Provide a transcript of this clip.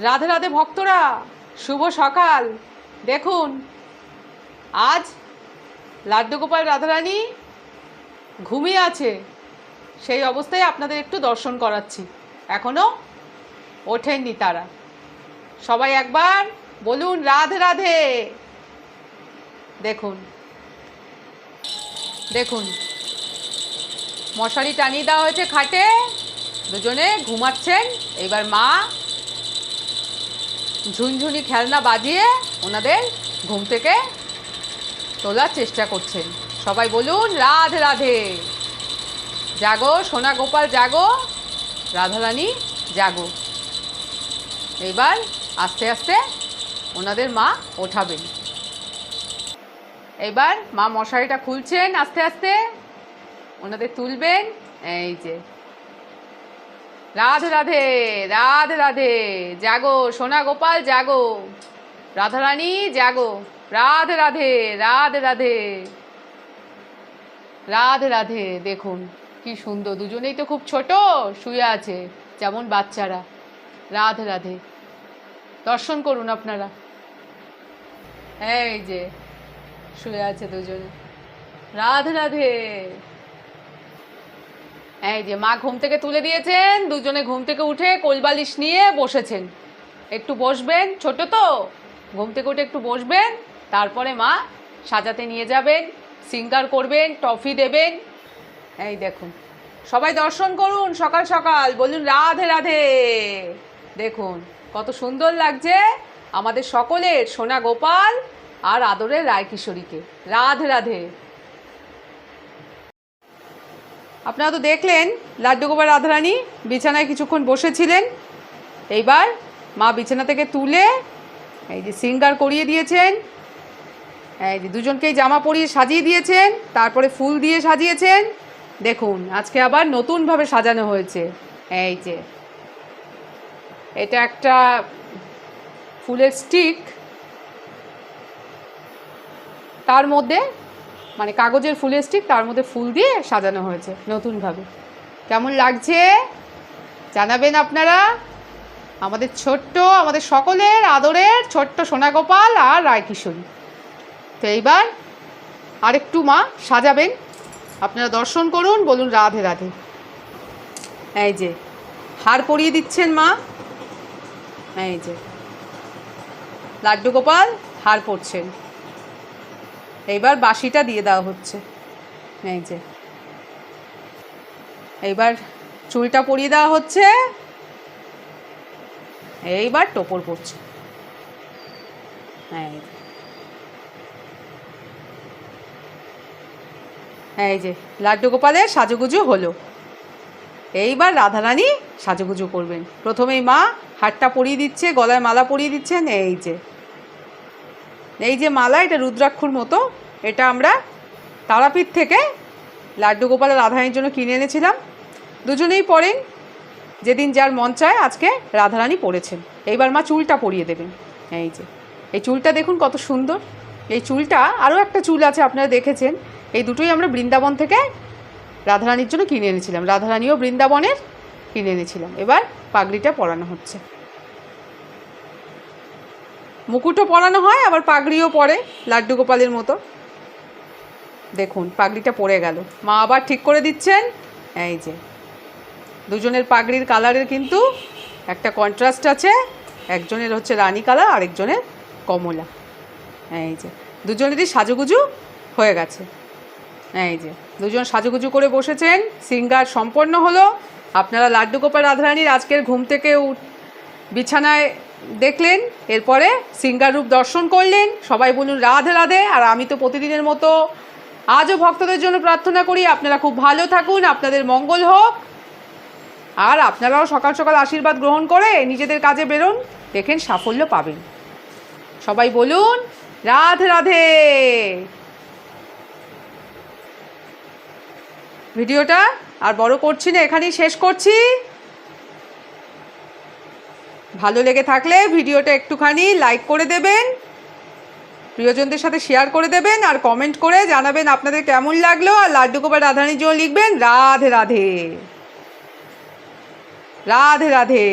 রাধে রাধে ভক্তরা, শুভ সকাল। দেখুন, আজ লাড্ডু গোপাল রাধারানী ঘুমিয়ে আছে, সেই অবস্থায় আপনাদের একটু দর্শন করাচ্ছি। এখনো ওঠেননি তারা। সবাই একবার বলুন রাধে রাধে। দেখুন দেখুন, মশারি টানিয়ে দেওয়া হয়েছে খাটে, দুজনে ঘুমাচ্ছেন। এবার মা ঝুনঝুনি খেলনা বাজিয়ে ওনাদের ঘুম থেকে তোলার চেষ্টা করছেন। সবাই বলুন রাধে রাধে। জাগো সোনা গোপাল জাগো, রাধারানী জাগো। এবার আস্তে আস্তে ওনাদের মা ওঠাবেন। এবার মা মশারিটা খুলছেন আস্তে আস্তে, ওনাদের তুলবেন। এই যে রাধে রাধে রাধে রাধে, জাগো সোনা গোপাল জাগো, রাধারানী জাগো, রাধে রাধে রাধে রাধে রাধে রাধে। দেখুন কি সুন্দর, দুজনেই তো খুব ছোট, শুয়ে আছে যেমন বাচ্চারা। রাধে রাধে, দর্শন করুন আপনারা। এই যে শুয়ে আছে দুজনে, রাধে রাধে। এই যে মা ঘুম থেকে তুলে দিয়েছেন, দুজনে ঘুম থেকে উঠে কোলবালিশ নিয়ে বসেছেন। একটু বসবেন, ছোট তো, ঘুম থেকে উঠে একটু বসবেন, তারপরে মা সাজাতে নিয়ে যাবেন, সিঙ্গার করবেন, টফি দেবেন। এই দেখুন, সবাই দর্শন করুন সকাল সকাল, বলুন রাধে রাধে। দেখুন কত সুন্দর লাগছে আমাদের সকলের সোনা গোপাল আর আদরের রায়কিশোরীকে। রাধে রাধে। আপনারা তো দেখলেন লাড্ডু গোপাল রাধারানী বিছানায় কিছুক্ষণ বসেছিলেন। এইবার মা বিছানা থেকে তুলে এই যে সিঙ্গার করিয়ে দিয়েছেন, এই যে দুজনকেই জামা পরিয়ে সাজিয়ে দিয়েছেন, তারপরে ফুল দিয়ে সাজিয়েছেন। দেখুন আজকে আবার নতুনভাবে সাজানো হয়েছে। এই যে এটা একটা ফুলের স্টিক, তার মধ্যে মানে কাগজের ফুলের স্টিক, তার মধ্যে ফুল দিয়ে সাজানো হয়েছে নতুনভাবে। কেমন লাগছে জানাবেন আপনারা। আমাদের ছোট্ট, আমাদের সকলের আদরের ছোট্ট সোনা গোপাল আর রায়কিশোরী। তো এইবার আরেকটু মা সাজাবেন, আপনারা দর্শন করুন, বলুন রাধে রাধে। এই যে হার পরিয়ে দিচ্ছেন মা, এই যে লাড্ডু গোপাল হার পরছেন। এইবার বাঁশিটা দিয়ে দেওয়া হচ্ছে। এই যে এইবার চুলটা পরিয়ে দেওয়া হচ্ছে, এইবার টোপর পড়ছে। এই যে লাড্ডু গোপালের সাজুগুজু হলো। এইবার রাধারানী সাজুগুজু করবেন। প্রথমেই মা হারটা পরিয়ে দিচ্ছে, গলায় মালা পরিয়ে দিচ্ছেন। এই যে মালা, এটা রুদ্রাক্ষর মতো, এটা আমরা তারাপীঠ থেকে লাড্ডু গোপালের রাধারানীর জন্য কিনে এনেছিলাম। দুজনেই পরেন, যেদিন যার মন চায়। আজকে রাধারানী পরেছেন। এইবার মা চুলটা পরিয়ে দেবেন। এই যে এই চুলটা দেখুন কত সুন্দর। এই চুলটা, আরও একটা চুল আছে আপনারা দেখেছেন, এই দুটোই আমরা বৃন্দাবন থেকে রাধারানীর জন্য কিনে এনেছিলাম। রাধারানীও বৃন্দাবনের কিনে এনেছিলাম। এবার পাগড়িটা পরানো হচ্ছে। মুকুটও পরানো হয়, আবার পাগড়িও পরে লাড্ডু গোপালের মতো। দেখুন পাগড়িটা পরে গেল, মা আবার ঠিক করে দিচ্ছেন। এই যে দুজনের পাগড়ির কালারের কিন্তু একটা কন্ট্রাস্ট আছে, একজনের হচ্ছে রানী কালার, আরেকজনের কমলা। এই যে দুজনেরই সাজুগুজু হয়ে গেছে। এই যে দুজন সাজুগুজু করে বসেছেন, সিঙ্গার সম্পন্ন হলো। আপনারা লাড্ডু গোপাল রাধারানীর আজকের ঘুম থেকে বিছানায় দেখলেন, এরপরে সিঙ্গার রূপ দর্শন করলেন। সবাই বলুন রাধে রাধে। আর আমি তো প্রতিদিনের মতো আজও ভক্তদের জন্য প্রার্থনা করি আপনারা খুব ভালো থাকুন, আপনাদের মঙ্গল হোক। আর আপনারাও সকাল সকাল আশীর্বাদ গ্রহণ করে নিজেদের কাজে বেরোন, দেখেন সাফল্য পাবেন। সবাই বলুন রাধে রাধে। ভিডিওটা আর বড় করছি না, এখানেই শেষ করছি। ভালো লেগে থাকলে ভিডিওটা একটুখানি লাইক করে দেবেন, প্রিয়জনদের সাথে শেয়ার করে দেবেন, আর কমেন্ট করে জানাবেন আপনাদের কেমন লাগলো। আর লাড্ডু গোপাল রাধারানীর জন্য লিখবেন রাধে রাধে রাধে রাধে।